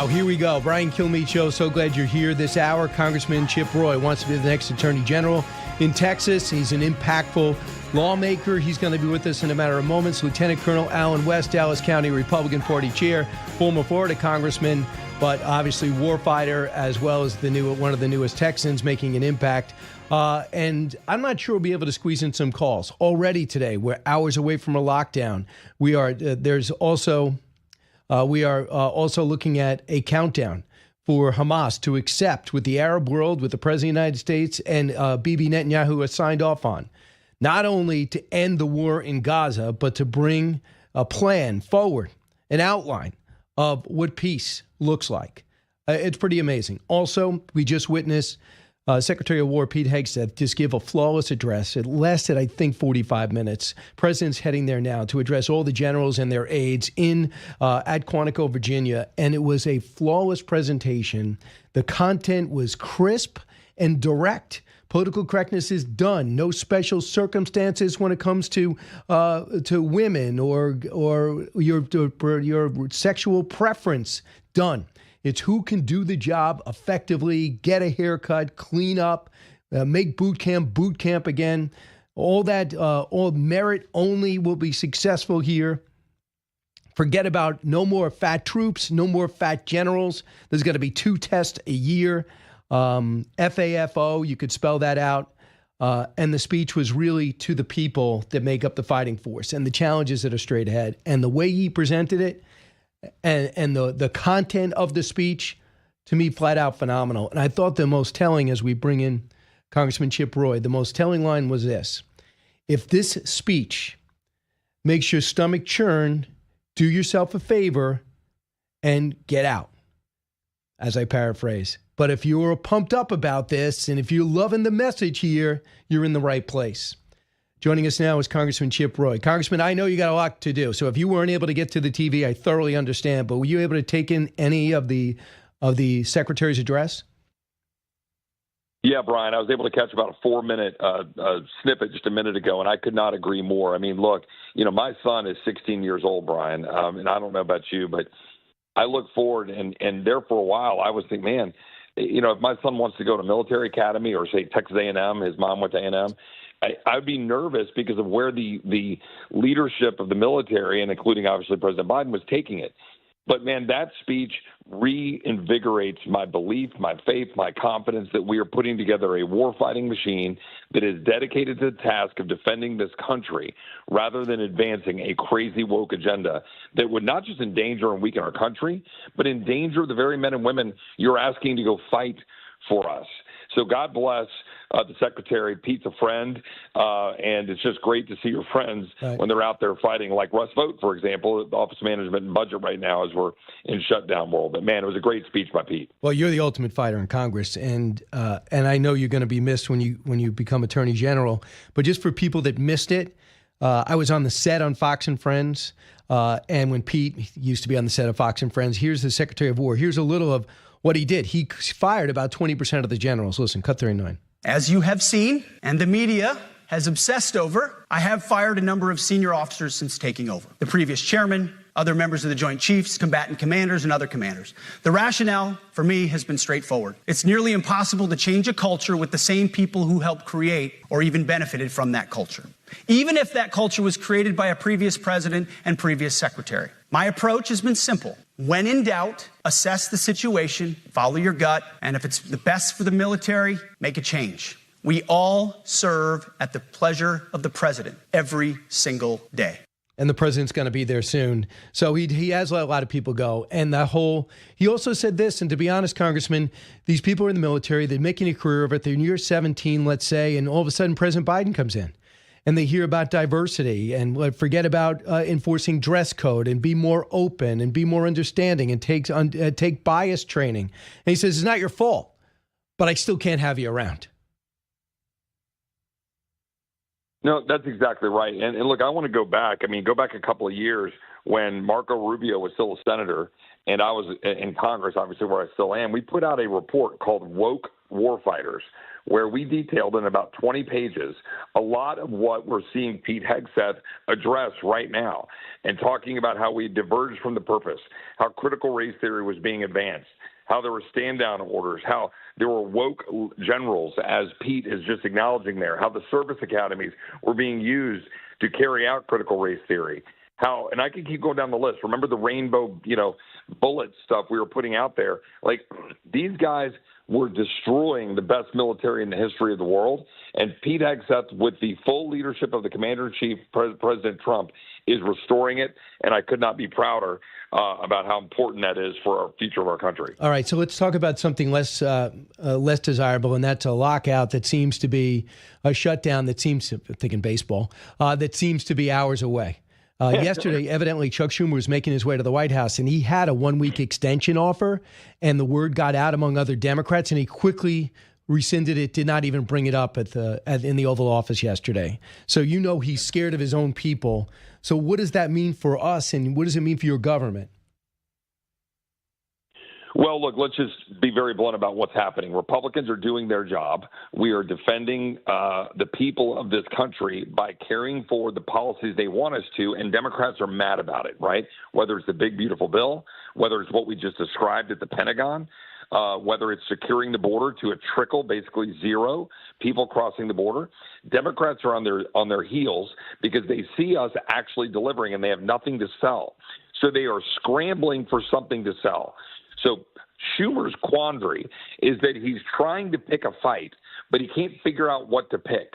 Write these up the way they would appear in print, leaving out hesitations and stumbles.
Wow, here we go. Brian Kilmeade Show. So glad you're here this hour. Congressman Chip Roy wants to be the next Attorney General in Texas. He's an impactful lawmaker. He's going to be with us in a matter of moments. Lieutenant Colonel Alan West, Dallas County Republican Party Chair, former Florida Congressman, but obviously warfighter, as well as one of the newest Texans making an impact. And I'm not sure we'll be able to squeeze in some calls. Already today, we're hours away from a lockdown. We are also looking at a countdown for Hamas to accept with the Arab world, with the President of the United States and Bibi Netanyahu has signed off on, not only to end the war in Gaza, but to bring a plan forward, an outline of what peace looks like. It's pretty amazing. Also, we just witnessed Secretary of War Pete Hegseth just give a flawless address. It lasted, I think, 45 minutes. President's heading there now to address all the generals and their aides at Quantico, Virginia, and it was a flawless presentation. The content was crisp and direct. Political correctness is done. No special circumstances when it comes to women or your sexual preference. Done. It's who can do the job effectively, get a haircut, clean up, make boot camp again. All that, all merit only will be successful here. Forget about no more fat troops, no more fat generals. There's going to be 2 tests a year. FAFO, you could spell that out. And the speech was really to the people that make up the fighting force and the challenges that are straight ahead. And the way he presented it, and the content of the speech, to me, flat out phenomenal. And I thought the most telling, as we bring in Congressman Chip Roy, the most telling line was this: if this speech makes your stomach churn, do yourself a favor and get out, as I paraphrase. But if you're pumped up about this, and if you're loving the message here, you're in the right place. Joining us now is Congressman Chip Roy. Congressman, I know you got a lot to do, so if you weren't able to get to the TV, I thoroughly understand. But were you able to take in any of the Secretary's address? Yeah, Brian, I was able to catch about a 4-minute snippet just a minute ago, and I could not agree more. I mean, look, my son is 16 years old, Brian, and I don't know about you, but I look forward, and there for a while, I was thinking, man, if my son wants to go to military academy or, say, Texas A&M, his mom went to A&M, I'd be nervous because of where the leadership of the military, and including obviously President Biden, was taking it. But, man, that speech reinvigorates my belief, my faith, my confidence that we are putting together a warfighting machine that is dedicated to the task of defending this country rather than advancing a crazy woke agenda that would not just endanger and weaken our country, but endanger the very men and women you're asking to go fight for us. So God bless the Secretary. Pete's a friend, and it's just great to see your friends when they're out there fighting, like Russ Vought, for example, at the Office of Management and Budget right now as we're in shutdown world. But, man, it was a great speech by Pete. Well, you're the ultimate fighter in Congress, and I know you're going to be missed when you become Attorney General. But just for people that missed it, I was on the set on Fox and Friends, and when Pete used to be on the set of Fox and Friends, here's the Secretary of War. Here's a little of what he did. He fired about 20% of the generals. Listen, cut 39. As you have seen, and the media has obsessed over, I have fired a number of senior officers since taking over. The previous chairman, other members of the Joint Chiefs, combatant commanders, and other commanders. The rationale for me has been straightforward. It's nearly impossible to change a culture with the same people who helped create or even benefited from that culture, even if that culture was created by a previous president and previous secretary. My approach has been simple. When in doubt, assess the situation, follow your gut, and if it's the best for the military, make a change. We all serve at the pleasure of the president every single day. And the president's going to be there soon. So he has let a lot of people go. And he also said this, and to be honest, Congressman, these people are in the military, they're making a career of it. They're in year 17, let's say, and all of a sudden President Biden comes in. And they hear about diversity and forget about enforcing dress code and be more open and be more understanding and take bias training. And he says, it's not your fault, but I still can't have you around. No, that's exactly right. And look, I want to go back. Go back a couple of years when Marco Rubio was still a senator and I was in Congress, obviously where I still am. We put out a report called Woke Warfighters, where we detailed in about 20 pages a lot of what we're seeing Pete Hegseth address right now, and talking about how we diverged from the purpose, how critical race theory was being advanced, how there were stand-down orders, how there were woke generals, as Pete is just acknowledging there, how the service academies were being used to carry out critical race theory. How, and I can keep going down the list. Remember the rainbow, bullet stuff we were putting out there? Like, these guys were destroying the best military in the history of the world. And Pete Hegseth, with the full leadership of the Commander-in-Chief, President Trump, is restoring it. And I could not be prouder about how important that is for our future of our country. All right, so let's talk about something less desirable, and that's a lockout that seems to be a shutdown that seems to, thinking baseball, that seems to be hours away. Yesterday, evidently, Chuck Schumer was making his way to the White House, and he had a one-week extension offer, and the word got out among other Democrats, and he quickly rescinded it, did not even bring it up in the Oval Office yesterday. So he's scared of his own people. So what does that mean for us, and what does it mean for your government? Well, look, let's just be very blunt about what's happening. Republicans are doing their job. We are defending the people of this country by carrying forward the policies they want us to, and Democrats are mad about it, right? Whether it's the big, beautiful bill, whether it's what we just described at the Pentagon, whether it's securing the border to a trickle, basically zero people crossing the border. Democrats are on their heels because they see us actually delivering, and they have nothing to sell. So they are scrambling for something to sell. So Schumer's quandary is that he's trying to pick a fight, but he can't figure out what to pick.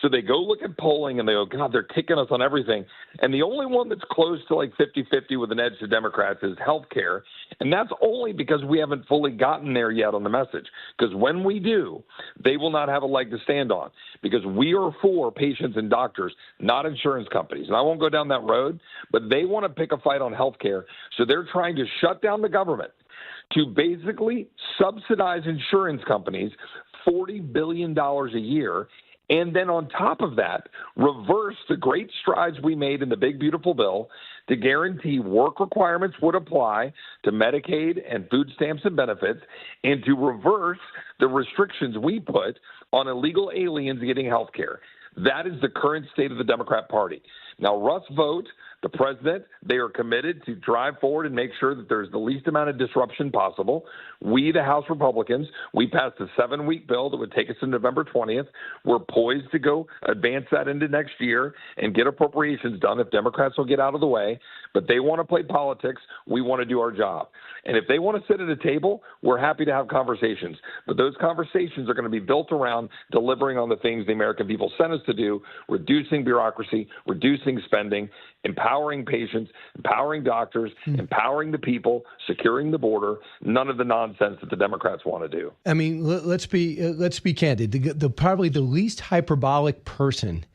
So they go look at polling and they go, God, they're kicking us on everything. And the only one that's close to like 50-50 with an edge to Democrats is health care. And that's only because we haven't fully gotten there yet on the message. Because when we do, they will not have a leg to stand on, because we are for patients and doctors, not insurance companies. And I won't go down that road, but they want to pick a fight on health care. So they're trying to shut down the government to basically subsidize insurance companies $40 billion a year, and then on top of that, reverse the great strides we made in the big, beautiful bill to guarantee work requirements would apply to Medicaid and food stamps and benefits, and to reverse the restrictions we put on illegal aliens getting health care. That is the current state of the Democrat Party. Now, Russ Vought, the president, they are committed to drive forward and make sure that there's the least amount of disruption possible. We, the House Republicans, we passed a 7-week bill that would take us to November 20th. We're poised to go advance that into next year and get appropriations done if Democrats will get out of the way. But they want to play politics. We want to do our job. And if they want to sit at a table, we're happy to have conversations. But those conversations are going to be built around delivering on the things the American people sent us to do: reducing bureaucracy, reducing spending, empowering patients, empowering doctors, empowering the people, securing the border. None of the nonsense that the Democrats want to do. I mean, let's be candid. The probably the least hyperbolic person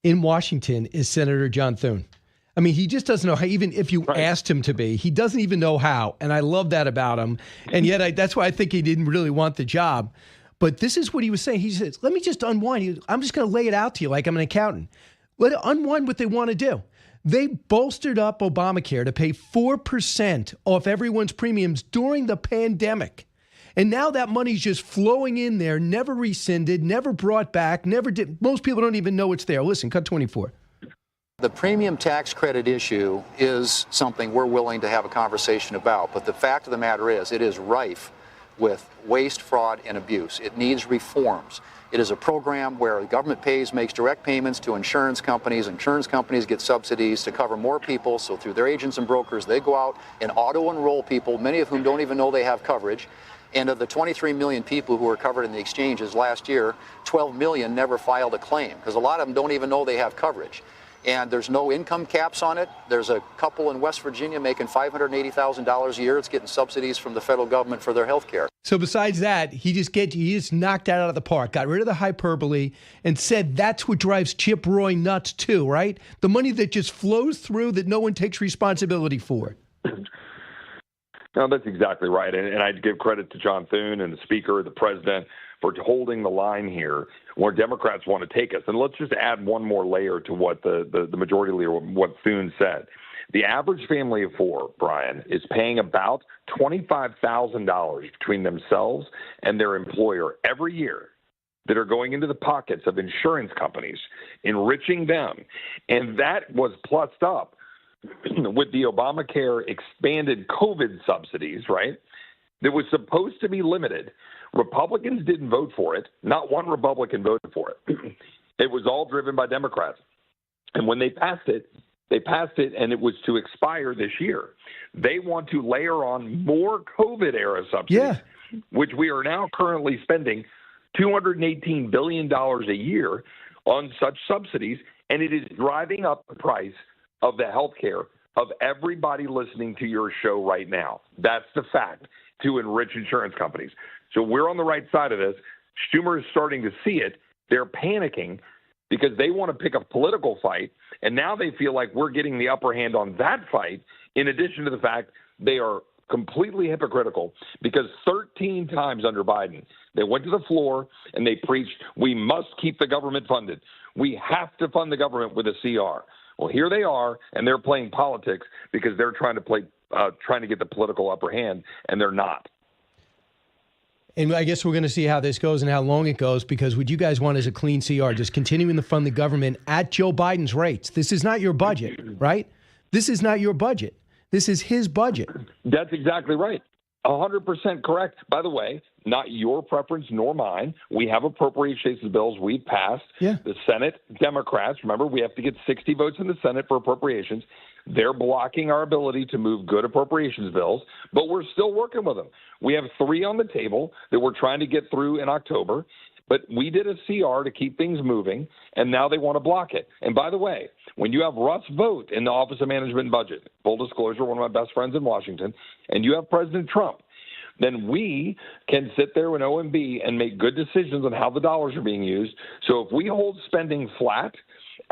in Washington is Senator John Thune. I mean, he just doesn't know how, even if you asked him to be, he doesn't even know how. And I love that about him. And yet that's why I think he didn't really want the job. But this is what he was saying. He says, let me just unwind. I'm just going to lay it out to you like I'm an accountant. Let it unwind what they want to do. They bolstered up Obamacare to pay 4% off everyone's premiums during the pandemic. And now that money's just flowing in there, never rescinded, never brought back, never did. Most people don't even know it's there. Listen, cut 24. The premium tax credit issue is something we're willing to have a conversation about. But the fact of the matter is, it is rife with waste, fraud, and abuse. It needs reforms. It is a program where the government makes direct payments to insurance companies. Insurance companies get subsidies to cover more people. So through their agents and brokers, they go out and auto-enroll people, many of whom don't even know they have coverage. And of the 23 million people who were covered in the exchanges last year, 12 million never filed a claim, because a lot of them don't even know they have coverage. And there's no income caps on it. There's a couple in West Virginia making $580,000 a year. It's getting subsidies from the federal government for their health care. So besides that, he just knocked that out of the park, got rid of the hyperbole, and said that's what drives Chip Roy nuts too, right? The money that just flows through that no one takes responsibility for. No, that's exactly right. And I'd give credit to John Thune and the Speaker, the President, for holding the line here where Democrats want to take us. And let's just add one more layer to what the majority leader, what Thune said. The average family of four, Brian, is paying about $25,000 between themselves and their employer every year that are going into the pockets of insurance companies, enriching them. And that was plussed up with the Obamacare expanded COVID subsidies, right? That was supposed to be limited. Republicans didn't vote for it. Not one Republican voted for it. It was all driven by Democrats. And when they passed it, and it was to expire this year. They want to layer on more COVID-era subsidies, which we are now currently spending $218 billion a year on such subsidies, and it is driving up the price of the health care of everybody listening to your show right now. That's the fact, to enrich insurance companies. So we're on the right side of this. Schumer is starting to see it. They're panicking because they want to pick a political fight, and now they feel like we're getting the upper hand on that fight, in addition to the fact they are completely hypocritical because 13 times under Biden, they went to the floor and they preached, we must keep the government funded. We have to fund the government with a CR. Well, here they are, and they're playing politics because they're trying to get the political upper hand, and they're not. And I guess we're going to see how this goes and how long it goes, because what you guys want is a clean CR, just continuing to fund the government at Joe Biden's rates. This is not your budget, right? This is not your budget. This is his budget. That's exactly right. 100% correct. By the way, not your preference nor mine. We have appropriations bills we've passed. Yeah. The Senate Democrats, remember, we have to get 60 votes in the Senate for appropriations. They're blocking our ability to move good appropriations bills, but we're still working with them. We have 3 on the table that we're trying to get through in October, but we did a CR to keep things moving, and now they want to block it. And by the way, when you have Russ Vought in the Office of Management and Budget, full disclosure, one of my best friends in Washington, and you have President Trump, then we can sit there in OMB and make good decisions on how the dollars are being used. So if we hold spending flat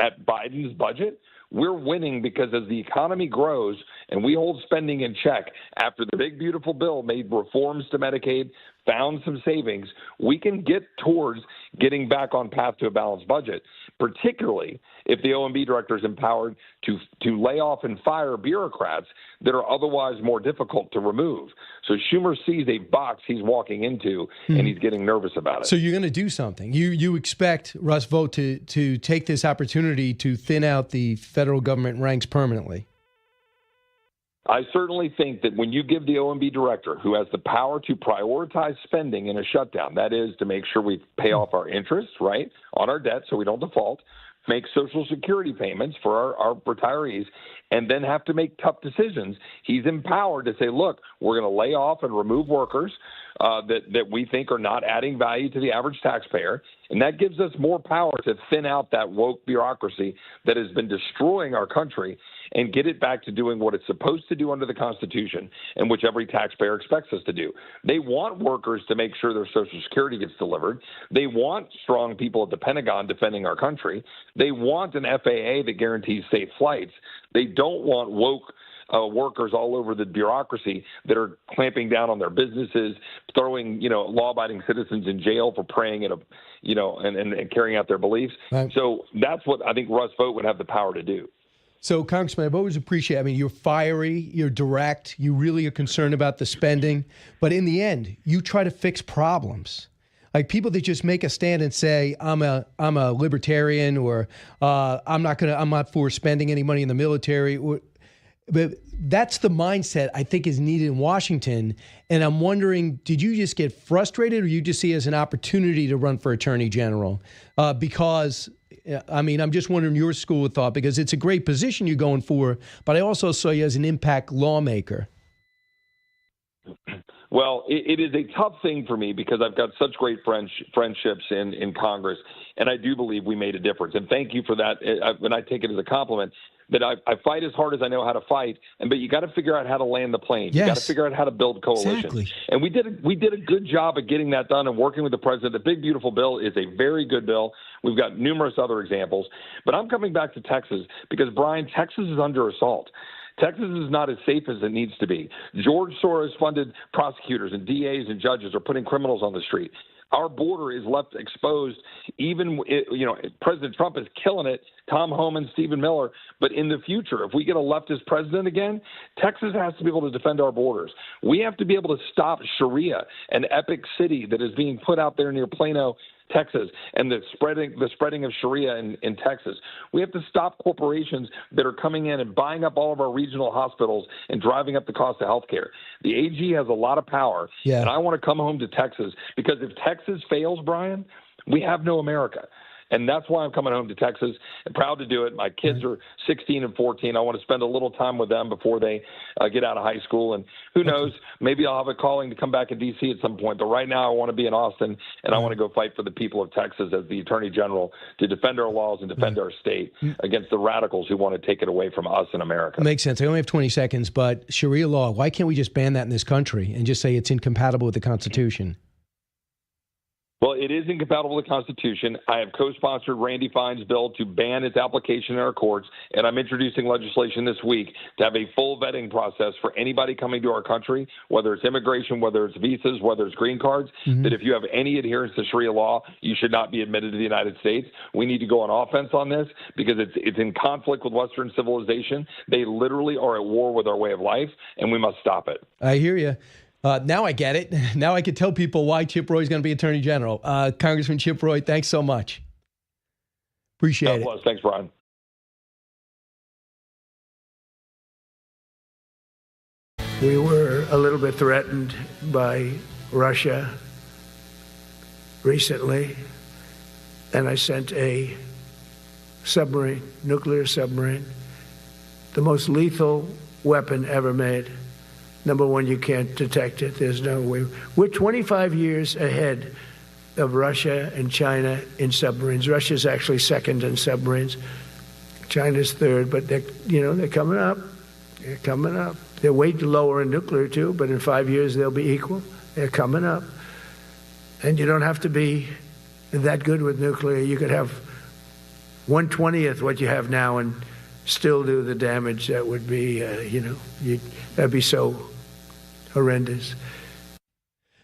at Biden's budget, we're winning, because as the economy grows and we hold spending in check after the big, beautiful bill made reforms to Medicaid, found some savings, we can get towards getting back on path to a balanced budget, particularly if the OMB director is empowered to lay off and fire bureaucrats that are otherwise more difficult to remove. So Schumer sees a box he's walking into, and he's getting nervous about it. So you're going to do something. You expect Russ Vought to take this opportunity to thin out the federal government ranks permanently? I certainly think that when you give the OMB director, who has the power to prioritize spending in a shutdown, that is to make sure we pay off our interest, right, on our debt so we don't default, make Social Security payments for our retirees, and then have to make tough decisions, he's empowered to say, look, we're going to lay off and remove workers that we think are not adding value to the average taxpayer. And that gives us more power to thin out that woke bureaucracy that has been destroying our country and get it back to doing what it's supposed to do under the Constitution, and which every taxpayer expects us to do. They want workers to make sure their Social Security gets delivered. They want strong people at the Pentagon defending our country. They want an FAA that guarantees safe flights. They don't want woke workers all over the bureaucracy that are clamping down on their businesses, throwing, law-abiding citizens in jail for praying and carrying out their beliefs. Right. So that's what I think Russ Vought would have the power to do. So, Congressman, I've always appreciated, you're fiery, you're direct, you really are concerned about the spending, but in the end, you try to fix problems. Like people that just make a stand and say, I'm a libertarian, or I'm not for spending any money in the military. But that's the mindset I think is needed in Washington. And I'm wondering, did you just get frustrated, or you just see it as an opportunity to run for Attorney General? Because I'm just wondering your school of thought, because it's a great position you're going for, but I also saw you as an impact lawmaker. Well, it is a tough thing for me because I've got such great friendships in Congress, and I do believe we made a difference. And thank you for that. And I take it as a compliment that I fight as hard as I know how to fight, but you got to figure out how to land the plane. Yes. You got to figure out how to build coalitions. Exactly. And we did a good job of getting that done and working with the president. The big, beautiful bill is a very good bill. We've got numerous other examples. But I'm coming back to Texas because, Brian, Texas is under assault. Texas is not as safe as it needs to be. George Soros-funded prosecutors and DAs and judges are putting criminals on the street. Our border is left exposed. Even, President Trump is killing it Tom Homan, Stephen Miller. But in the future, if we get a leftist president again, Texas has to be able to defend our borders. We have to be able to stop Sharia, an epic city that is being put out there near Plano, Texas, and the spreading of Sharia in Texas. We have to stop corporations that are coming in and buying up all of our regional hospitals and driving up the cost of health care. The AG has a lot of power, and I want to come home to Texas, because if Texas fails, Brian, we have no America. And that's why I'm coming home to Texas. I'm proud to do it. My kids are 16 and 14. I want to spend a little time with them before they get out of high school. And who knows, maybe I'll have a calling to come back to D.C. at some point. But right now I want to be in Austin, and I want to go fight for the people of Texas as the Attorney General to defend our laws and defend our state against the radicals who want to take it away from us in America. Makes sense. I only have 20 seconds, but Sharia law, why can't we just ban that in this country and just say it's incompatible with the Constitution? Well, it is incompatible with the Constitution. I have co-sponsored Randy Fine's bill to ban its application in our courts, and I'm introducing legislation this week to have a full vetting process for anybody coming to our country, whether it's immigration, whether it's visas, whether it's green cards, that if you have any adherence to Sharia law, you should not be admitted to the United States. We need to go on offense on this because it's in conflict with Western civilization. They literally are at war with our way of life, and we must stop it. I hear you. Now I get it. Now I can tell people why Chip Roy is going to be Attorney General. Congressman Chip Roy, thanks so much. Appreciate it. Thanks, Brian. We were a little bit threatened by Russia recently, and I sent a submarine, nuclear submarine, the most lethal weapon ever made. Number one, you can't detect it. There's no way. We're 25 years ahead of Russia and China in submarines. Russia's actually second in submarines. China's third, but they're coming up. They're coming up. They're way lower in nuclear too, but in 5 years they'll be equal. They're coming up. And you don't have to be that good with nuclear. You could have 1/20th what you have now and still do the damage that would be, that'd be so horrendous.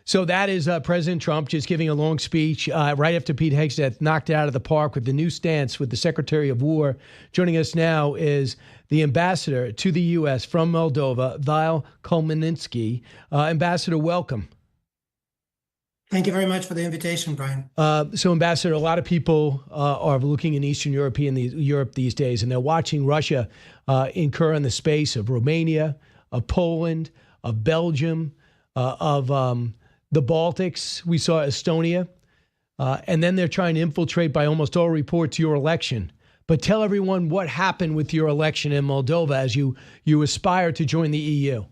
So that is President Trump just giving a long speech right after Pete Hegseth knocked it out of the park with the new stance with the Secretary of War. Joining us now is the ambassador to the U.S. from Moldova, Vlad Kulminski. Ambassador, welcome. Thank you very much for the invitation, Brian. So, Ambassador, a lot of people are looking in Eastern Europe these days, and they're watching Russia incur in the space of Romania, of Poland, of Belgium, of the Baltics. We saw Estonia. And then they're trying to infiltrate, by almost all reports, your election. But tell everyone what happened with your election in Moldova as you aspire to join the EU.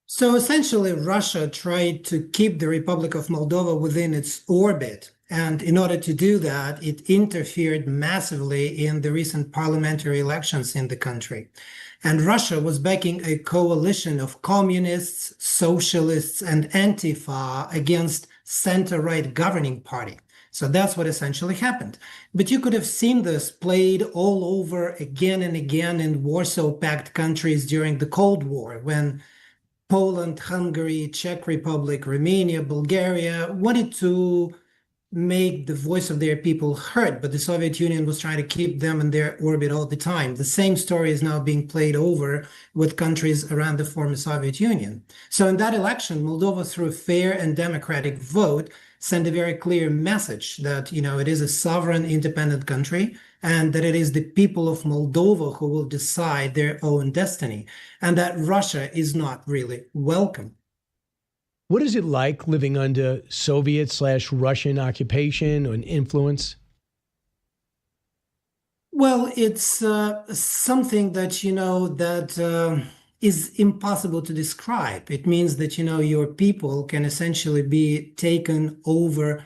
So essentially, Russia tried to keep the Republic of Moldova within its orbit. And in order to do that, it interfered massively in the recent parliamentary elections in the country. And Russia was backing a coalition of communists, socialists, and Antifa against center-right governing party. So that's what essentially happened. But you could have seen this played all over again and again in Warsaw-packed countries during the Cold War, when Poland, Hungary, Czech Republic, Romania, Bulgaria wanted to make the voice of their people heard, but the Soviet Union was trying to keep them in their orbit all the time. The same story is now being played over with countries around the former Soviet Union. So in that election, Moldova, through a fair and democratic vote, sent a very clear message that, it is a sovereign, independent country, and that it is the people of Moldova who will decide their own destiny, and that Russia is not really welcome. What is it like living under Soviet/Russian occupation and influence? Well, it's something that, is impossible to describe. It means that, your people can essentially be taken over,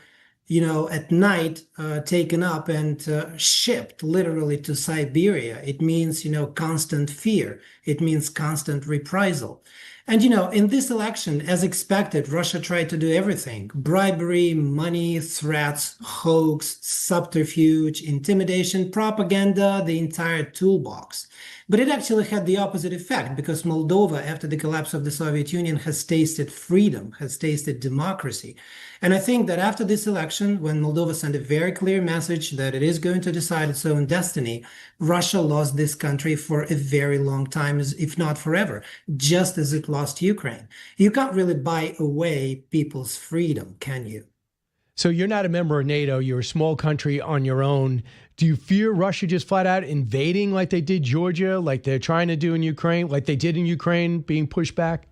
at night, taken up and shipped literally to Siberia. It means, constant fear. It means constant reprisal. And, in this election, as expected, Russia tried to do everything: bribery, money, threats, hoax, subterfuge, intimidation, propaganda, the entire toolbox. But it actually had the opposite effect, because Moldova, after the collapse of the Soviet Union, has tasted freedom, has tasted democracy. And I think that after this election, when Moldova sent a very clear message that it is going to decide its own destiny, Russia lost this country for a very long time, if not forever, just as it lost Ukraine. You can't really buy away people's freedom, can you? So you're not a member of NATO. You're a small country on your own. Do you fear Russia just flat out invading like they did Georgia, like they're trying to do in Ukraine, like they did in Ukraine, being pushed back?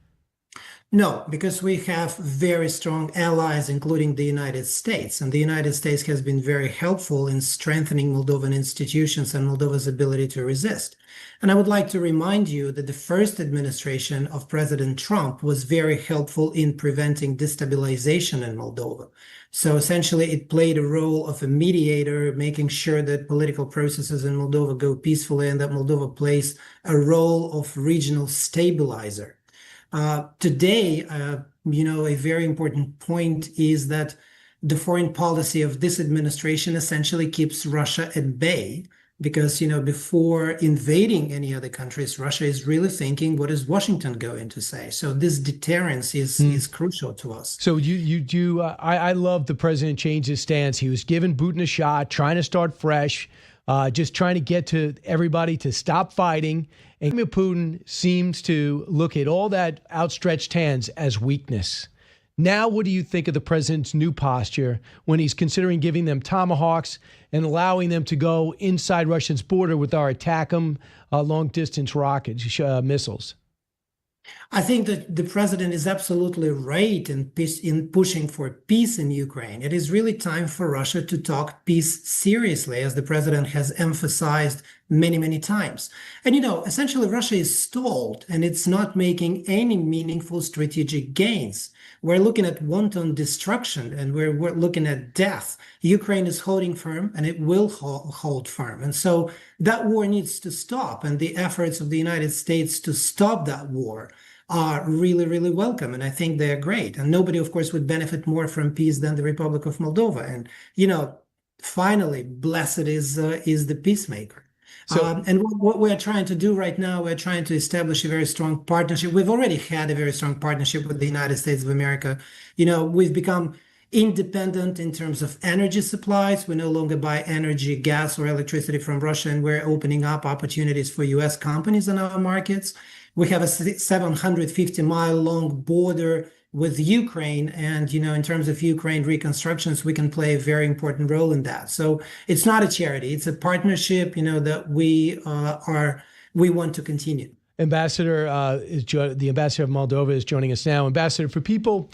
No, because we have very strong allies, including the United States. And the United States has been very helpful in strengthening Moldovan institutions and Moldova's ability to resist. And I would like to remind you that the first administration of President Trump was very helpful in preventing destabilization in Moldova. So essentially, it played a role of a mediator, making sure that political processes in Moldova go peacefully and that Moldova plays a role of regional stabilizer. Today, a very important point is that the foreign policy of this administration essentially keeps Russia at bay, because, before invading any other countries, Russia is really thinking, what is Washington going to say? So this deterrence is crucial to us. So I love the president changed his stance. He was giving Putin a shot, trying to start fresh, just trying to get to everybody to stop fighting. And Putin seems to look at all that outstretched hands as weakness. Now, what do you think of the president's new posture when he's considering giving them tomahawks and allowing them to go inside Russia's border with our ATACMS long-distance rocket missiles? I think that the president is absolutely right in pushing for peace in Ukraine. It is really time for Russia to talk peace seriously, as the president has emphasized many, many times. And, essentially Russia is stalled and it's not making any meaningful strategic gains. We're looking at wanton destruction and we're looking at death. Ukraine is holding firm and it will hold firm. And so that war needs to stop. And the efforts of the United States to stop that war are really, really welcome. And I think they're great. And nobody, of course, would benefit more from peace than the Republic of Moldova. And, finally, blessed is the peacemaker. And what we're trying to do right now, we're trying to establish a very strong partnership. We've already had a very strong partnership with the United States of America. We've become independent in terms of energy supplies. We no longer buy energy, gas, or electricity from Russia, and we're opening up opportunities for U.S. companies in our markets. We have a 750-mile long border with Ukraine, and in terms of Ukraine reconstructions, we can play a very important role in that. So it's not a charity; it's a partnership. That we want to continue. Ambassador the ambassador of Moldova is joining us now. Ambassador, for people,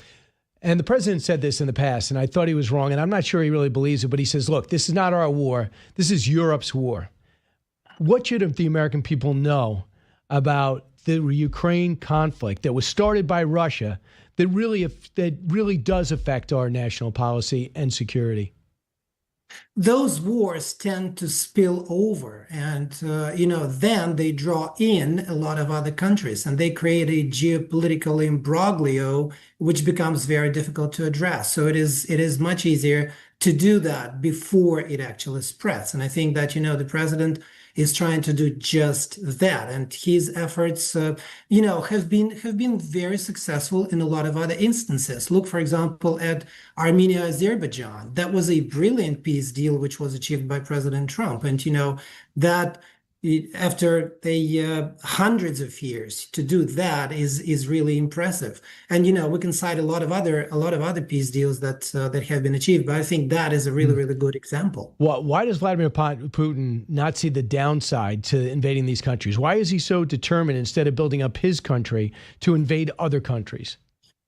and the president said this in the past, and I thought he was wrong, and I'm not sure he really believes it, but he says, "Look, this is not our war. This is Europe's war." What should the American people know about the Ukraine conflict that was started by Russia that really does affect our national policy and security? Those wars tend to spill over, and then they draw in a lot of other countries, and they create a geopolitical imbroglio which becomes very difficult to address. So it is much easier to do that before it actually spreads. And I think that the president is trying to do just that, and his efforts, have been very successful in a lot of other instances. Look, for example, at Armenia, Azerbaijan. That was a brilliant peace deal which was achieved by President Trump, and that after hundreds of years to do that is really impressive. And we can cite a lot of other peace deals that have been achieved, but I think that is a really, really good example. Well, why does Vladimir Putin not see the downside to invading these countries? Why is he so determined, instead of building up his country, to invade other countries?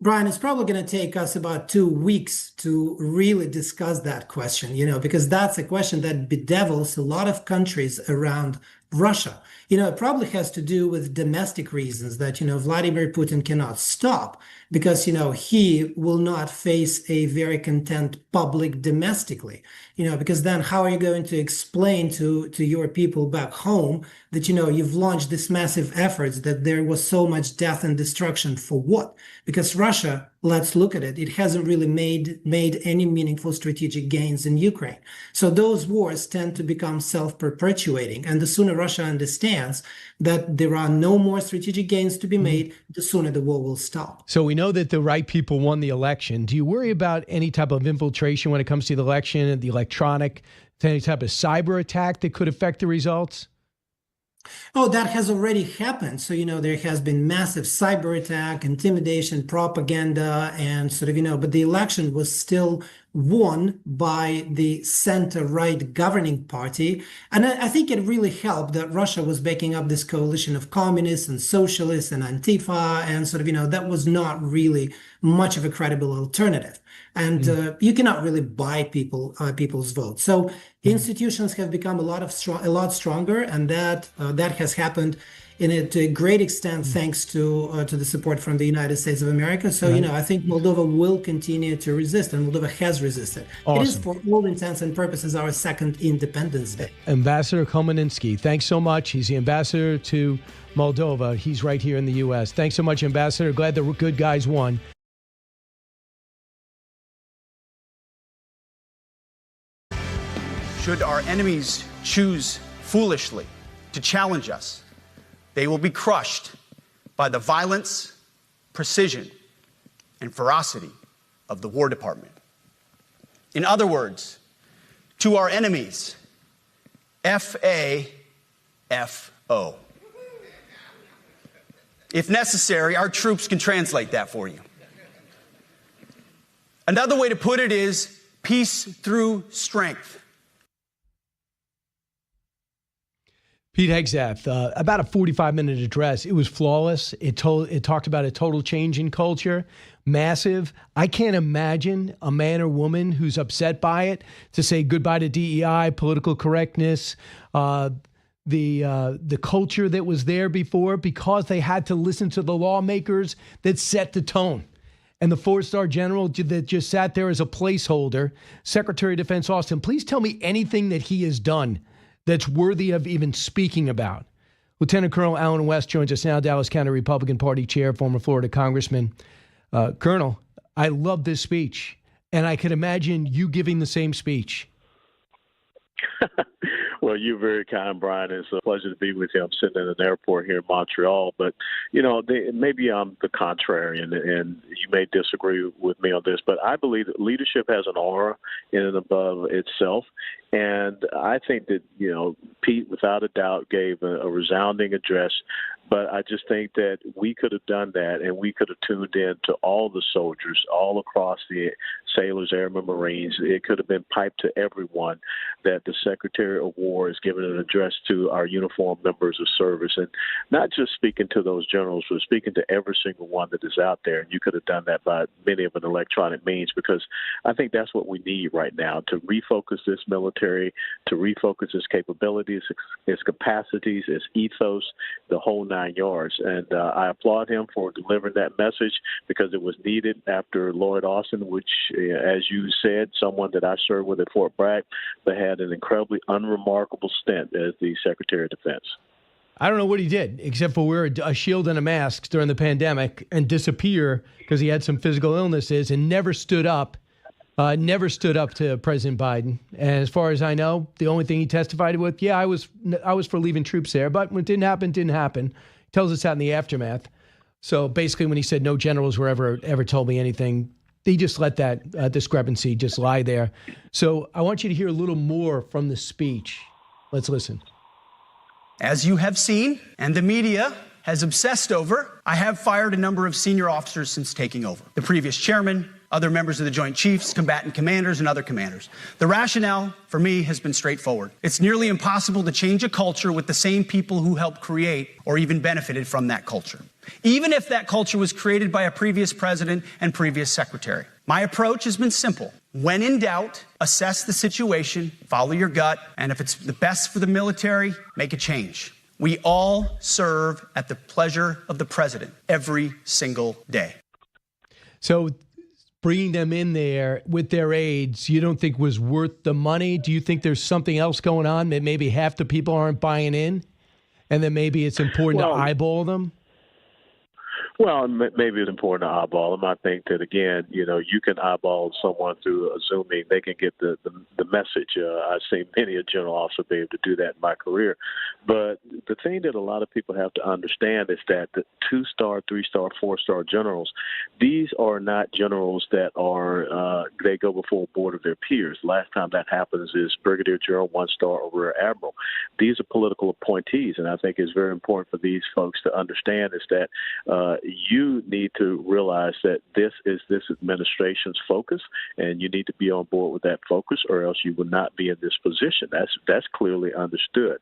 Brian, it's probably going to take us about 2 weeks to really discuss that question, because that's a question that bedevils a lot of countries around Russia. It probably has to do with domestic reasons that, Vladimir Putin cannot stop because, he will not face a very content public domestically, because then how are you going to explain to your people back home that, you've launched this massive efforts, that there was so much death and destruction for what? Because Russia, let's look at it, it hasn't really made any meaningful strategic gains in Ukraine. So those wars tend to become self-perpetuating. And the sooner Russia understands that there are no more strategic gains to be made, the sooner the war will stop. So we know that the right people won the election. Do you worry about any type of infiltration when it comes to the election and the electronic, any type of cyber attack that could affect the results? Oh, that has already happened. So, there has been massive cyber attack, intimidation, propaganda, and but the election was still won by the center-right governing party. And I think it really helped that Russia was backing up this coalition of communists and socialists and Antifa, and that was not really much of a credible alternative. And you cannot really buy people's votes. So institutions have become a lot stronger, and that has happened to a great extent thanks to the support from the United States of America. So I think Moldova will continue to resist, and Moldova has resisted. Awesome. It is, for all intents and purposes, our second Independence Day. Ambassador Kulminski, thanks so much. He's the ambassador to Moldova. He's right here in the U.S. Thanks so much, Ambassador. Glad the good guys won. Should our enemies choose foolishly to challenge us, they will be crushed by the violence, precision, and ferocity of the War Department. In other words, to our enemies, F-A-F-O. If necessary, our troops can translate that for you. Another way to put it is peace through strength. Pete Hegseth, about a 45-minute address. It was flawless. It talked about a total change in culture, massive. I can't imagine a man or woman who's upset by it to say goodbye to DEI, political correctness, the culture that was there before, because they had to listen to the lawmakers that set the tone. And the four-star general that just sat there as a placeholder, Secretary of Defense Austin, please tell me anything that he has done that's worthy of even speaking about. Lieutenant Colonel Allen West joins us now, Dallas County Republican Party chair, former Florida congressman. Colonel, I love this speech, and I could imagine you giving the same speech. Well, you're very kind, Brian. It's a pleasure to be with you. I'm sitting in an airport here in Montreal, but, maybe I'm the contrarian, and you may disagree with me on this, but I believe that leadership has an aura in and above itself. And I think that, Pete, without a doubt, gave a resounding address. But I just think that we could have done that, and we could have tuned in to all the soldiers all across the sailors, airmen, Marines. It could have been piped to everyone that the Secretary of War is giving an address to our uniformed members of service, and not just speaking to those generals, but speaking to every single one that is out there. And you could have done that by many of an electronic means, because I think that's what we need right now, to refocus this military, to refocus its capabilities, its capacities, its ethos, the whole 9 yards. And I applaud him for delivering that message, because it was needed after Lloyd Austin, which, as you said, someone that I served with at Fort Bragg, but had an incredibly unremarkable stint as the Secretary of Defense. I don't know what he did, except for wear a shield and a mask during the pandemic and disappear because he had some physical illnesses, and never stood up to President Biden. And as far as I know, the only thing he testified with, I was for leaving troops there, but when it didn't happen. He tells us that in the aftermath. So basically, when he said no generals were ever told me anything, he just let that discrepancy just lie there. So I want you to hear a little more from the speech. Let's listen. As you have seen, and the media has obsessed over, I have fired a number of senior officers since taking over. The previous chairman, other members of the Joint Chiefs, combatant commanders, and other commanders. The rationale for me has been straightforward. It's nearly impossible to change a culture with the same people who helped create or even benefited from that culture, even if that culture was created by a previous president and previous secretary. My approach has been simple. When in doubt, assess the situation, follow your gut, and if it's the best for the military, make a change. We all serve at the pleasure of the president every single day. So bringing them in there with their aides, you don't think was worth the money? Do you think there's something else going on that maybe half the people aren't buying in? And then maybe it's important to eyeball them? Well, maybe it's important to eyeball them. I think that, again, you can eyeball someone through a Zoom meeting. They can get the message. I've seen many a general officer be able to do that in my career. But the thing that a lot of people have to understand is that the 2-star, 3-star, 4-star generals, these are not generals that are they go before a board of their peers. Last time that happens is Brigadier General, 1-star, or Rear Admiral. These are political appointees, and I think it's very important for these folks to understand is that you need to realize that this is this administration's focus, and you need to be on board with that focus, or else you will not be in this position. That's clearly understood.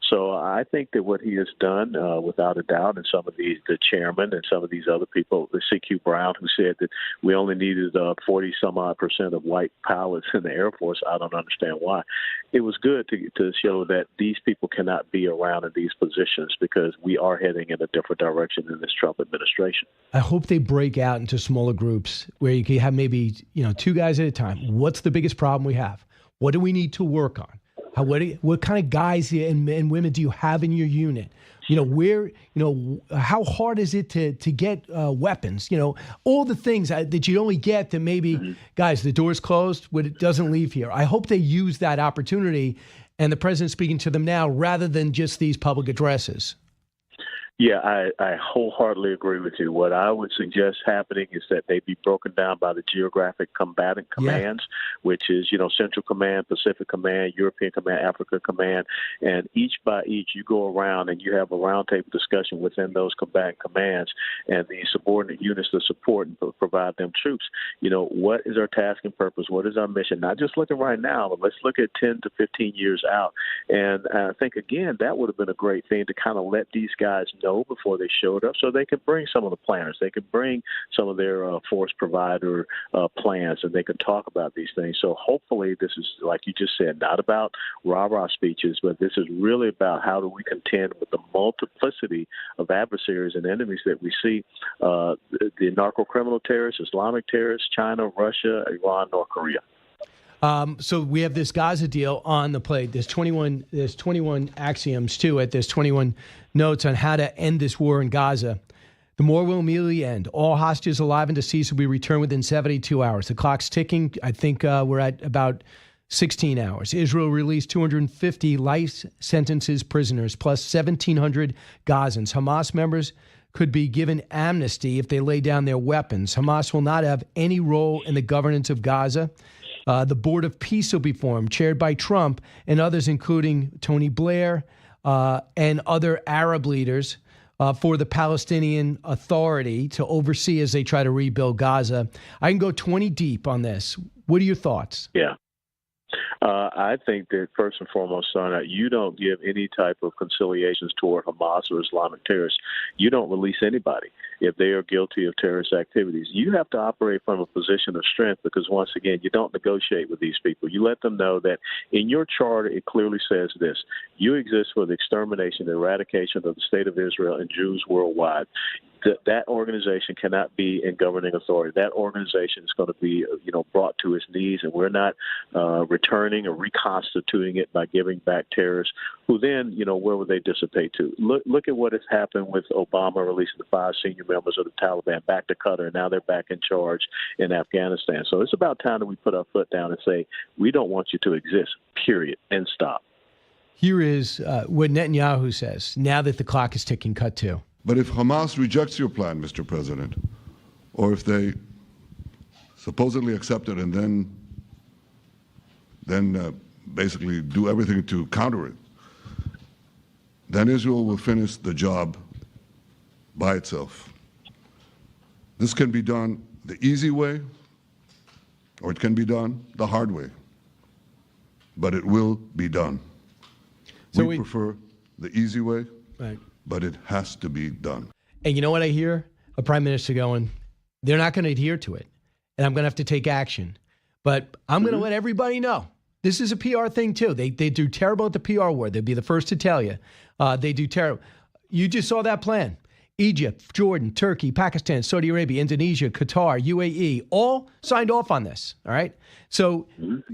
So I think that what he has done, without a doubt, and some of the chairman and some of these other people, the C.Q. Brown, who said that we only needed 40-some-odd% of white pilots in the Air Force, I don't understand why. It was good to show that these people cannot be around in these positions because we are heading in a different direction in this Trump administration. I hope they break out into smaller groups where you can have maybe 2 guys at a time. What's the biggest problem we have? What do we need to work on? What kind of guys and women do you have in your unit? How hard is it to get weapons? All the things that you only get that maybe, guys, the door's closed, but it doesn't leave here. I hope they use that opportunity and the president's speaking to them now rather than just these public addresses. Yeah, I wholeheartedly agree with you. What I would suggest happening is that they be broken down by the geographic combatant commands, which is, Central Command, Pacific Command, European Command, Africa Command, and each by each you go around and you have a roundtable discussion within those combatant commands and the subordinate units to support and provide them troops. What is our task and purpose? What is our mission? Not just looking right now, but let's look at 10 to 15 years out. And I think, again, that would have been a great thing to kind of let these guys know before they showed up so they could bring some of the planners. They could bring some of their force provider plans, and they could talk about these things. So hopefully this is, like you just said, not about rah-rah speeches, but this is really about how do we contend with the multiplicity of adversaries and enemies that we see, the narco-criminal terrorists, Islamic terrorists, China, Russia, Iran, North Korea. So we have this Gaza deal on the plate. There's 21 axioms to it. There's 21 notes on how to end this war in Gaza. The war will immediately end. All hostages alive and deceased will be returned within 72 hours. The clock's ticking. I think we're at about 16 hours. Israel released 250 life sentences prisoners, plus 1,700 Gazans. Hamas members could be given amnesty if they lay down their weapons. Hamas will not have any role in the governance of Gaza. The Board of Peace will be formed, chaired by Trump and others, including Tony Blair and other Arab leaders, for the Palestinian Authority to oversee as they try to rebuild Gaza. I can go 20 deep on this. What are your thoughts? Yeah. I think that first and foremost, son, you don't give any type of conciliations toward Hamas or Islamic terrorists. You don't release anybody if they are guilty of terrorist activities. You have to operate from a position of strength because, once again, you don't negotiate with these people. You let them know that in your charter, it clearly says this. You exist for the extermination, the eradication of the state of Israel and Jews worldwide. That organization cannot be in governing authority. That organization is going to be, brought to its knees, and we're not returning or reconstituting it by giving back terrorists who then, where would they dissipate to? Look at what has happened with Obama releasing the 5 senior members of the Taliban back to Qatar, and now they're back in charge in Afghanistan. So it's about time that we put our foot down and say, we don't want you to exist, period, and stop. Here is what Netanyahu says, now that the clock is ticking, cut 2. But if Hamas rejects your plan, Mr. President, or if they supposedly accept it and then basically do everything to counter it, then Israel will finish the job by itself. This can be done the easy way, or it can be done the hard way, but it will be done. So we prefer the easy way, right, but it has to be done. And you know what I hear? A prime minister going, they're not going to adhere to it, and I'm going to have to take action. But I'm going to let everybody know. This is a PR thing, too. They do terrible at the PR war. They'd be the first to tell you. They do terrible. You just saw that plan. Egypt, Jordan, Turkey, Pakistan, Saudi Arabia, Indonesia, Qatar, UAE, all signed off on this, all right? So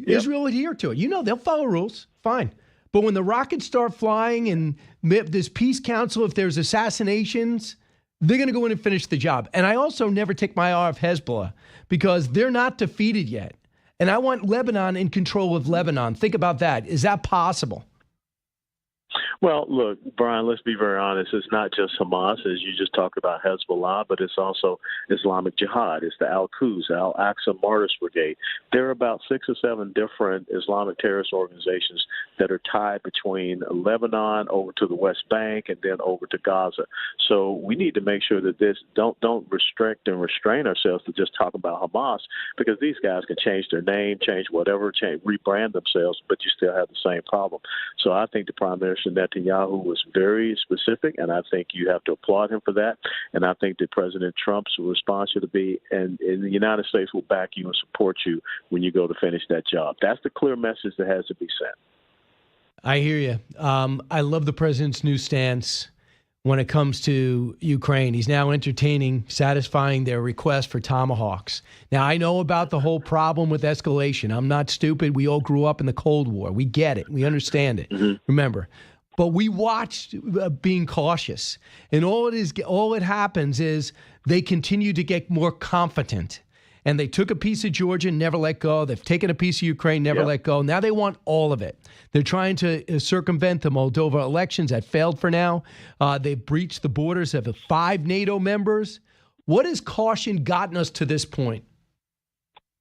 Israel adhered to it. You know, they'll follow rules, fine. But when the rockets start flying and this peace council, if there's assassinations, they're going to go in and finish the job. And I also never take my eye off Hezbollah because they're not defeated yet. And I want Lebanon in control of Lebanon. Think about that. Is that possible? Well, look, Brian, let's be very honest. It's not just Hamas, as you just talked about Hezbollah, but it's also Islamic Jihad. It's the Al-Quds, Al-Aqsa Martyrs Brigade. There are about 6 or 7 different Islamic terrorist organizations that are tied between Lebanon over to the West Bank and then over to Gaza. So we need to make sure that this don't restrict and restrain ourselves to just talk about Hamas, because these guys can change their name, change whatever, rebrand themselves, but you still have the same problem. So I think the Prime Minister Netanyahu was very specific, and I think you have to applaud him for that. And I think that President Trump's response should be, and the United States will back you and support you when you go to finish that job. That's the clear message that has to be sent. I hear you. I love the president's new stance when it comes to Ukraine. He's now satisfying their request for Tomahawks. Now, I know about the whole problem with escalation. I'm not stupid. We all grew up in the Cold War. We get it. We understand it. Remember. But we watched being cautious. And all it happens is they continue to get more confident. And they took a piece of Georgia, never let go. They've taken a piece of Ukraine, never let go. Now they want all of it. They're trying to circumvent the Moldova elections that failed for now. They've breached the borders of 5 NATO members. What has caution gotten us to this point?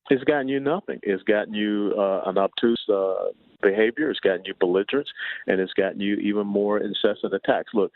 It's gotten you nothing. It's gotten you an obtuse behavior. It's gotten you belligerence, and it's gotten you even more incessant attacks. Look,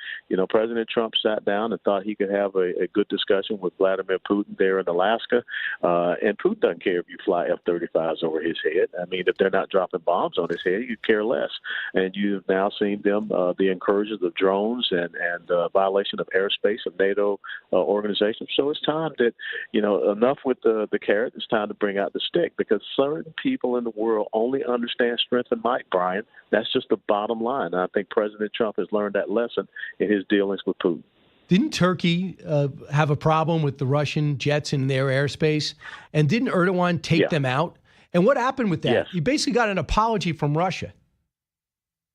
President Trump sat down and thought he could have a good discussion with Vladimir Putin there in Alaska, and Putin doesn't care if you fly F-35s over his head. I mean, if they're not dropping bombs on his head, you care less. And you've now seen them, the incursions of drones and violation of airspace of NATO organizations. So it's time that, enough with the carrot. It's time to bring out the stick, because certain people in the world only understand strength and might, Brian. That's just the bottom line. And I think President Trump has learned that lesson in his dealings with Putin. Didn't Turkey have a problem with the Russian jets in their airspace? And didn't Erdogan take them out? And what happened with that? Yes. He basically got an apology from Russia.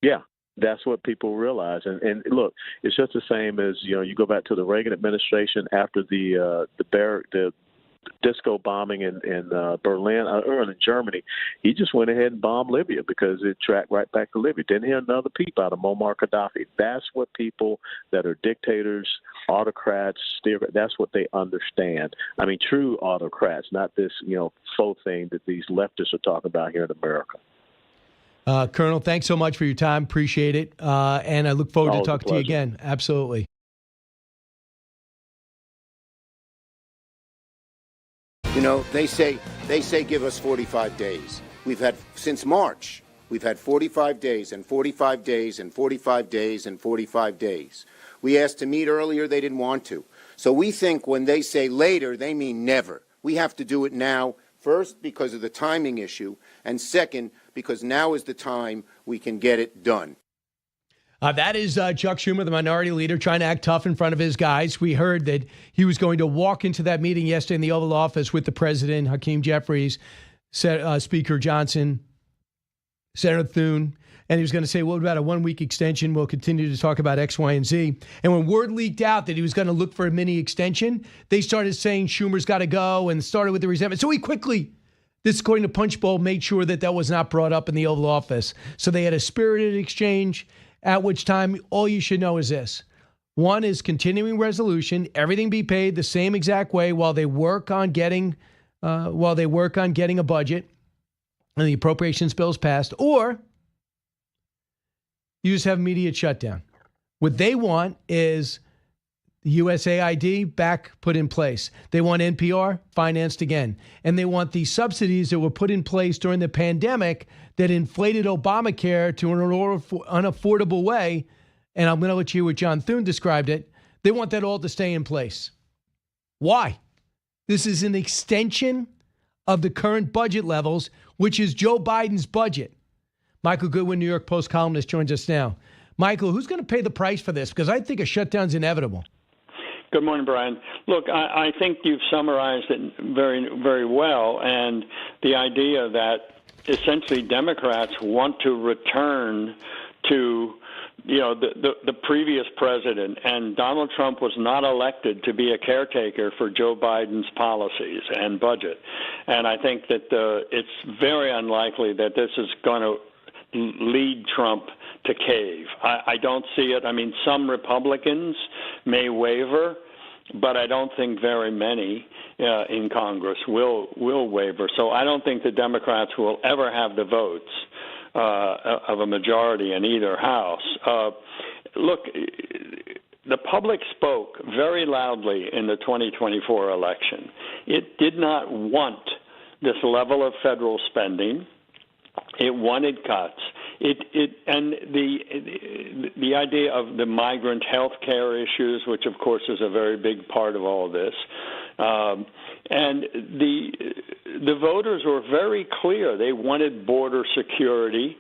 Yeah. That's what people realize. And look, it's just the same as, you go back to the Reagan administration after the disco bombing in Berlin or in Germany. He just went ahead and bombed Libya because it tracked right back to Libya. Didn't hear another peep out of Muammar Gaddafi. That's what people that are dictators, autocrats, that's what they understand. I mean, true autocrats, not this, faux thing that these leftists are talking about here in America. Colonel, thanks so much for your time. Appreciate it. And I look forward to talking to you again. Absolutely. They say give us 45 days. We've had, since March, we've had 45 days and 45 days and 45 days and 45 days. We asked to meet earlier, they didn't want to. So we think when they say later, they mean never. We have to do it now, first because of the timing issue, and second, because now is the time we can get it done. That is Chuck Schumer, the minority leader, trying to act tough in front of his guys. We heard that he was going to walk into that meeting yesterday in the Oval Office with the president, Hakeem Jeffries, Speaker Johnson, Senator Thune, and he was going to say, what about a 1-week extension? We'll continue to talk about X, Y, and Z. And when word leaked out that he was going to look for a mini extension, they started saying Schumer's got to go and started with the resentment. So he quickly, this according to Punchbowl, made sure that was not brought up in the Oval Office. So they had a spirited exchange, at which time all you should know is this. One is continuing resolution, everything be paid the same exact way while they work on getting a budget and the appropriations bills passed, or you just have immediate shutdown. What they want is the USAID back put in place. They want NPR financed again. And they want the subsidies that were put in place during the pandemic that inflated Obamacare to an unaffordable way. And I'm going to let you hear what John Thune described it. They want that all to stay in place. Why? This is an extension of the current budget levels, which is Joe Biden's budget. Michael Goodwin, New York Post columnist, joins us now. Michael, who's going to pay the price for this? Because I think a shutdown's inevitable. Good morning, Brian. Look, I think you've summarized it very, very well. And the idea that essentially Democrats want to return to the previous president, and Donald Trump was not elected to be a caretaker for Joe Biden's policies and budget. And I think that it's very unlikely that this is going to lead Trump to cave. I don't see it. I mean, some Republicans may waver, but I don't think very many in Congress will waver. So I don't think the Democrats will ever have the votes of a majority in either house. Look, the public spoke very loudly in the 2024 election. It did not want this level of federal spending. It wanted cuts. And the idea of the migrant health care issues, which of course is a very big part of all this, and the voters were very clear. They wanted border security.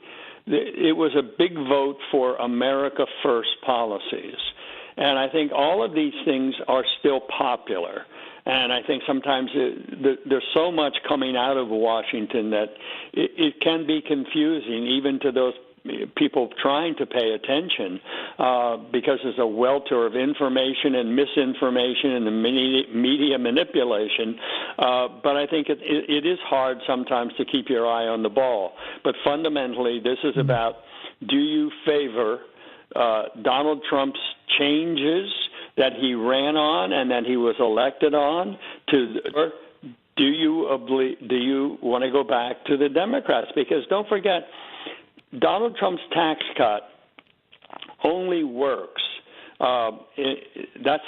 It was a big vote for America First policies. And I think all of these things are still popular. And I think sometimes there's so much coming out of Washington that it can be confusing even to those people trying to pay attention because there's a welter of information and misinformation and the media manipulation. But I think it is hard sometimes to keep your eye on the ball. But fundamentally, this is about, do you favor Donald Trump's changes that he ran on and that he was elected on, or do you want to go back to the Democrats? Because don't forget, Donald Trump's tax cut only works. That's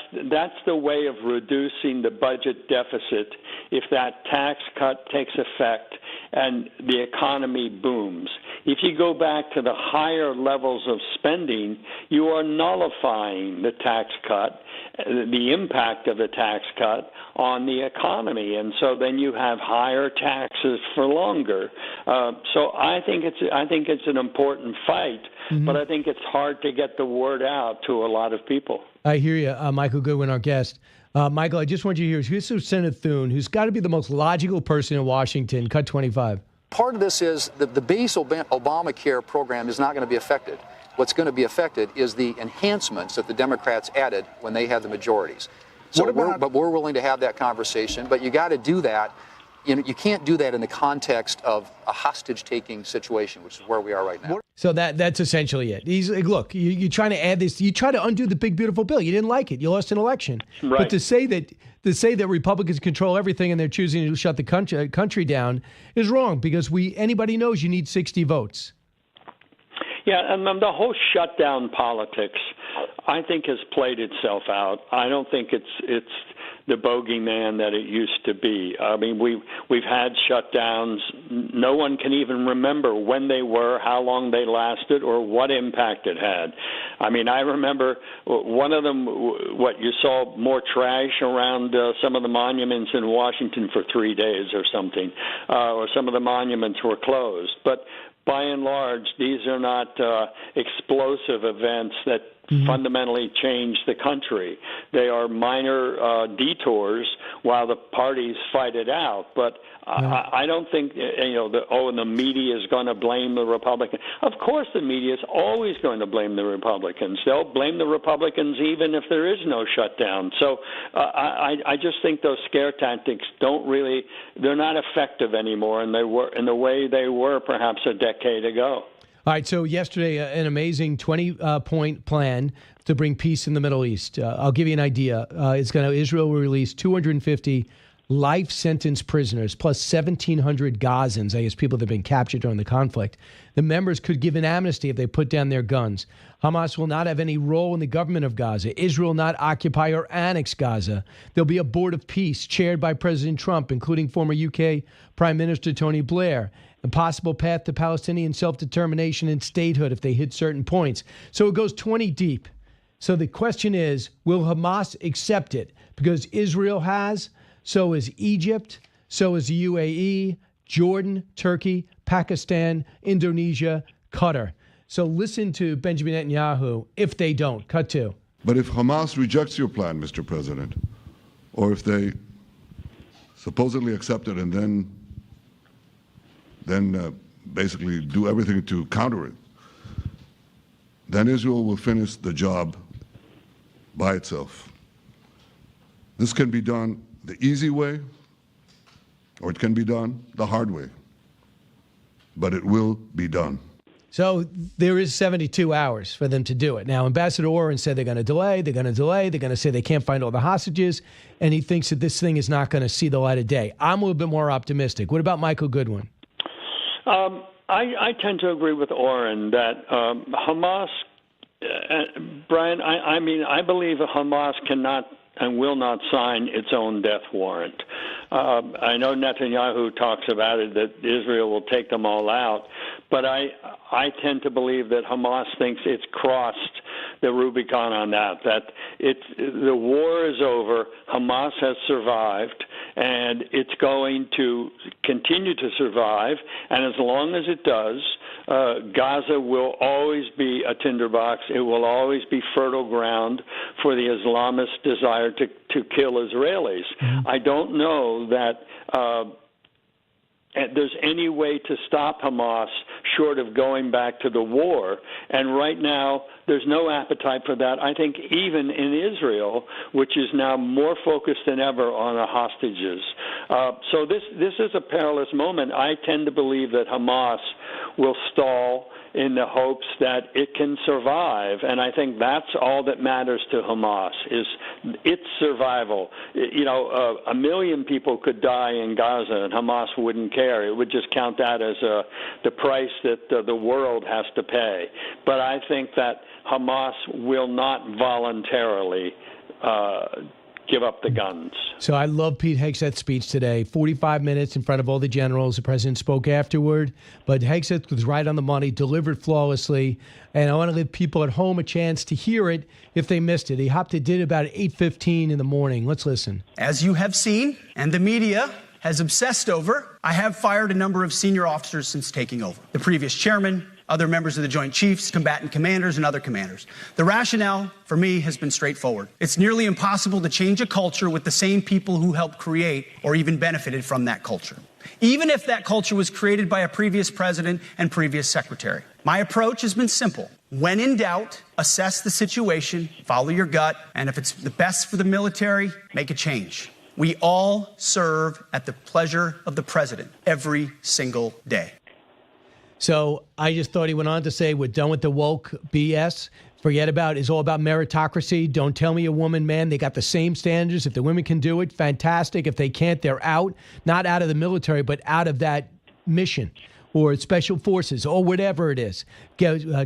the way of reducing the budget deficit if that tax cut takes effect and the economy booms. If you go back to the higher levels of spending, you are nullifying the tax cut, the impact of the tax cut on the economy, and so then you have higher taxes for longer. So I think it's an important fight, but I think it's hard to get the word out to a lot of people. I hear you, Michael Goodwin, our guest. Michael, I just want you to hear, here's Senator Thune, who's got to be the most logical person in Washington. Cut 25. Part of this is the base Obamacare program is not going to be affected. What's going to be affected is the enhancements that the Democrats added when they had the majorities. So we're willing to have that conversation, but you got to do that. You can't do that in the context of a hostage-taking situation, which is where we are right now. So that's essentially it. He's like, look, you're trying to add this. You try to undo the big, beautiful bill. You didn't like it. You lost an election. Right. But to say that Republicans control everything and they're choosing to shut the country down is wrong, because anybody knows you need 60 votes. Yeah, and the whole shutdown politics, I think, has played itself out. I don't think it's the bogeyman that it used to be. I mean, we've had shutdowns. No one can even remember when they were, how long they lasted, or what impact it had. I mean, I remember one of them, you saw more trash around some of the monuments in Washington for 3 days or something, or some of the monuments were closed. But by and large, these are not explosive events that fundamentally change the country. They are minor detours while the parties fight it out. But I don't think, the media is going to blame the Republicans. Of course the media is always going to blame the Republicans. They'll blame the Republicans even if there is no shutdown. So I just think those scare tactics they're not effective anymore in the way they were perhaps a decade ago. All right, so yesterday, an amazing 20-point plan to bring peace in the Middle East. I'll give you an idea. Israel will release 250 life sentence prisoners, plus 1,700 Gazans, I guess people that have been captured during the conflict. The members could give an amnesty if they put down their guns. Hamas will not have any role in the government of Gaza. Israel will not occupy or annex Gaza. There'll be a board of peace chaired by President Trump, including former UK Prime Minister Tony Blair. A possible path to Palestinian self-determination and statehood if they hit certain points. So it goes 20 deep. So the question is, will Hamas accept it? Because Israel has, so is Egypt, So is the UAE, Jordan, Turkey, Pakistan, Indonesia, Qatar. So listen to Benjamin Netanyahu if they don't. Cut 2. But if Hamas rejects your plan, Mr. President, or if they supposedly accept it and then basically do everything to counter it, then Israel will finish the job by itself. This can be done the easy way, or it can be done the hard way, but it will be done. So there is 72 hours for them to do it. Now, Ambassador Oren said they're going to delay, they're going to say they can't find all the hostages, and he thinks that this thing is not going to see the light of day. I'm a little bit more optimistic. What about Michael Goodwin? I tend to agree with Oren that Hamas, Brian, I believe Hamas cannot and will not sign its own death warrant. I know Netanyahu talks about it, that Israel will take them all out, but I tend to believe that Hamas thinks it's crossed the Rubicon on that the war is over, Hamas has survived, and it's going to continue to survive, and as long as it does, Gaza will always be a tinderbox. It will always be fertile ground for the Islamist desire to kill Israelis. Mm-hmm. I don't know that there's any way to stop Hamas short of going back to the war. And right now, there's no appetite for that. I think even in Israel, which is now more focused than ever on the hostages. So this is a perilous moment. I tend to believe that Hamas will stall in the hopes that it can survive. And I think that's all that matters to Hamas, is its survival. A million people could die in Gaza, and Hamas wouldn't care. It would just count that as the price that the world has to pay. But I think that Hamas will not voluntarily give up the guns. So I love Pete Hegseth's speech today. 45 minutes in front of all the generals. The president spoke afterward, but Hegseth was right on the money, delivered flawlessly, and I want to give people at home a chance to hear it if they missed it. He did about 8:15 in the morning. Let's listen. As you have seen, and the media has obsessed over, I have fired a number of senior officers since taking over. The previous chairman, other members of the Joint Chiefs, combatant commanders, and other commanders. The rationale, for me, has been straightforward. It's nearly impossible to change a culture with the same people who helped create or even benefited from that culture, even if that culture was created by a previous president and previous secretary. My approach has been simple. When in doubt, assess the situation, follow your gut, and if it's the best for the military, make a change. We all serve at the pleasure of the president every single day. So I just thought he went on to say, we're done with the woke BS. Forget about it's all about meritocracy. Don't tell me a woman, man. They got the same standards. If the women can do it, fantastic. If they can't, they're out. Not out of the military, but out of that mission or special forces or whatever it is.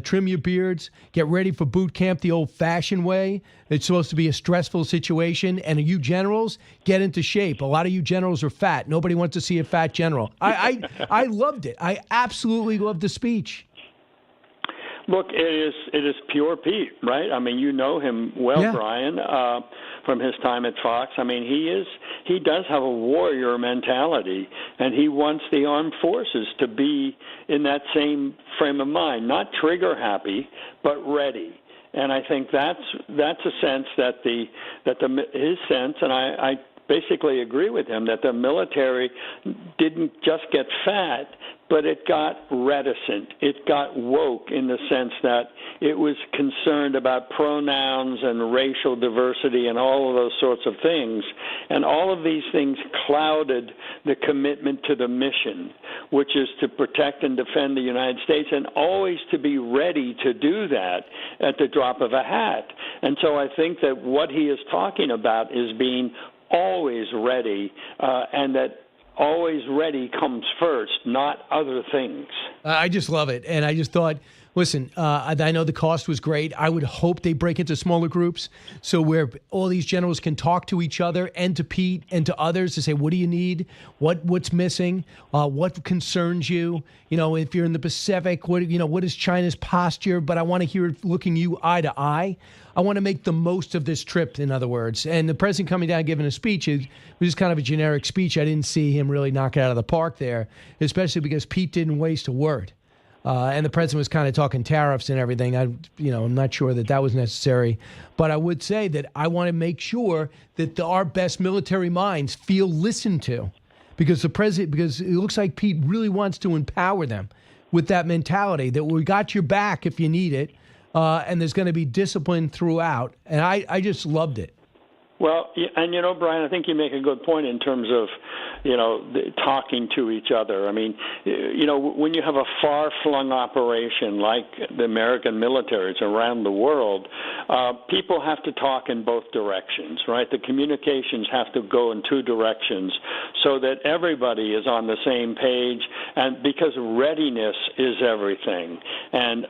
Trim your beards. Get ready for boot camp the old-fashioned way. It's supposed to be a stressful situation. And you generals, get into shape. A lot of you generals are fat. Nobody wants to see a fat general. I loved it. I absolutely loved the speech. Look, it is pure Pete, right? I mean, you know him well, yeah. Brian, from his time at Fox. I mean, he does have a warrior mentality, and he wants the armed forces to be in that same frame of mind, not trigger happy, but ready. And I think that's a sense that his sense, and I basically agree with him, that the military didn't just get fat, but it got reticent. It got woke in the sense that it was concerned about pronouns and racial diversity and all of those sorts of things. And all of these things clouded the commitment to the mission, which is to protect and defend the United States and always to be ready to do that at the drop of a hat. And so I think that what he is talking about is being always ready, and that always ready comes first, not other things. I just love it. And I just thought Listen, I know the cost was great. I would hope they break into smaller groups so where all these generals can talk to each other and to Pete and to others to say, what do you need? What's missing? What concerns you? You know, if you're in the Pacific, what is China's posture? But I want to hear it looking you eye to eye. I want to make the most of this trip, in other words. And the president coming down giving a speech, it was just kind of a generic speech. I didn't see him really knock it out of the park there, especially because Pete didn't waste a word. And the president was kind of talking tariffs and everything. I'm not sure that was necessary. But I would say that I want to make sure that our best military minds feel listened to, because because it looks like Pete really wants to empower them with that mentality that we got your back if you need it, and there's going to be discipline throughout. And I just loved it. Well, and Brian, I think you make a good point in terms of, talking to each other. I mean, when you have a far-flung operation like the American militaries around the world, people have to talk in both directions, right? The communications have to go in two directions so that everybody is on the same page, and because readiness is everything. And,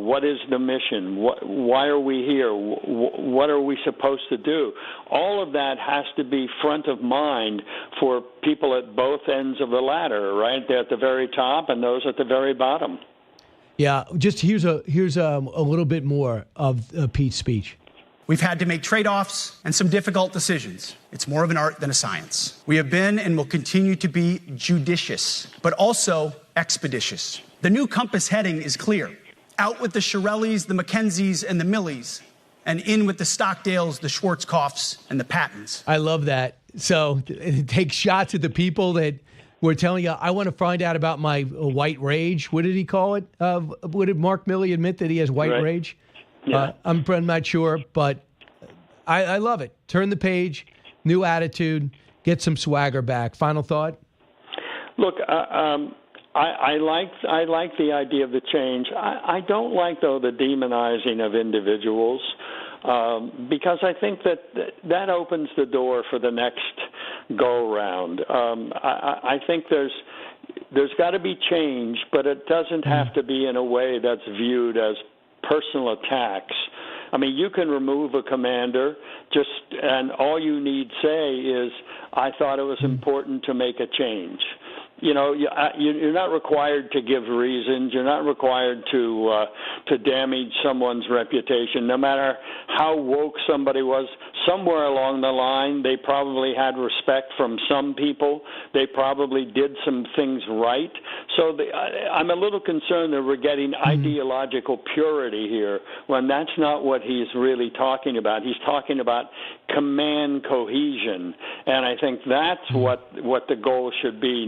what is the mission? Why are we here? What are we supposed to do? All of that has to be front of mind for people at both ends of the ladder, right? They're at the very top and those at the very bottom. Yeah, just here's a little bit more of Pete's speech. We've had to make trade-offs and some difficult decisions. It's more of an art than a science. We have been and will continue to be judicious, but also expeditious. The new compass heading is clear. Out with the Shirellis, the McKenzies, and the Millies, and in with the Stockdales, the Schwarzkopfs, and the Pattons. I love that. So take shots at the people that were telling you, I want to find out about my white rage. What did he call it? What did Mark Milley admit that he has white rage? Yeah. I'm not sure, but I love it. Turn the page, new attitude, get some swagger back. Final thought? Look, I like the idea of the change. I don't like, though, the demonizing of individuals, because I think that opens the door for the next go-round. I think there's got to be change, but it doesn't have to be in a way that's viewed as personal attacks. I mean, you can remove a commander and all you need say is, I thought it was important to make a change. You're not required to give reasons. You're not required to damage someone's reputation, no matter how woke somebody was. Somewhere along the line, they probably had respect from some people. They probably did some things right. So I'm a little concerned that we're getting ideological purity here when that's not what he's really talking about. He's talking about command cohesion, and I think that's what the goal should be.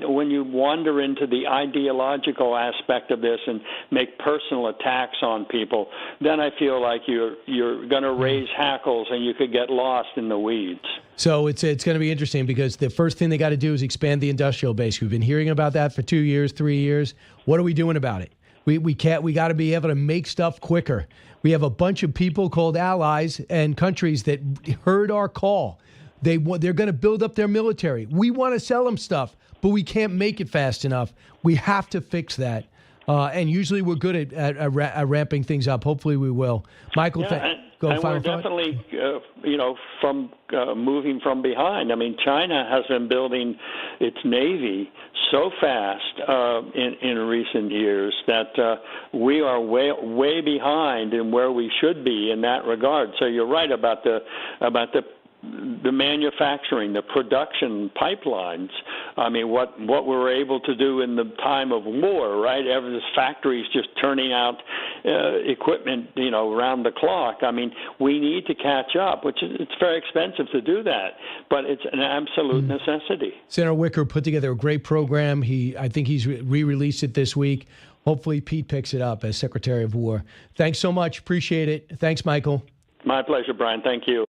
When you wander into the ideological aspect of this and make personal attacks on people, then I feel like you're going to raise hackles and you could get lost in the weeds. So it's going to be interesting because the first thing they got to do is expand the industrial base. We've been hearing about that for 2 years, 3 years. What are we doing about it? We got to be able to make stuff quicker. We have a bunch of people called allies and countries that heard our call. They're going to build up their military. We want to sell them stuff, but we can't make it fast enough. We have to fix that. And usually we're good at ramping things up. Hopefully we will. Michael, we're definitely, from moving from behind. I mean, China has been building its Navy so fast in recent years that we are way behind in where we should be in that regard. So you're right about the manufacturing, the production pipelines. I mean, what we were able to do in the time of war, right? Every factories just turning out equipment, around the clock. I mean, we need to catch up, it's very expensive to do that, but it's an absolute necessity. Senator Wicker put together a great program. I think he's re-released it this week. Hopefully Pete picks it up as Secretary of War. Thanks so much. Appreciate it. Thanks, Michael. My pleasure, Brian. Thank you.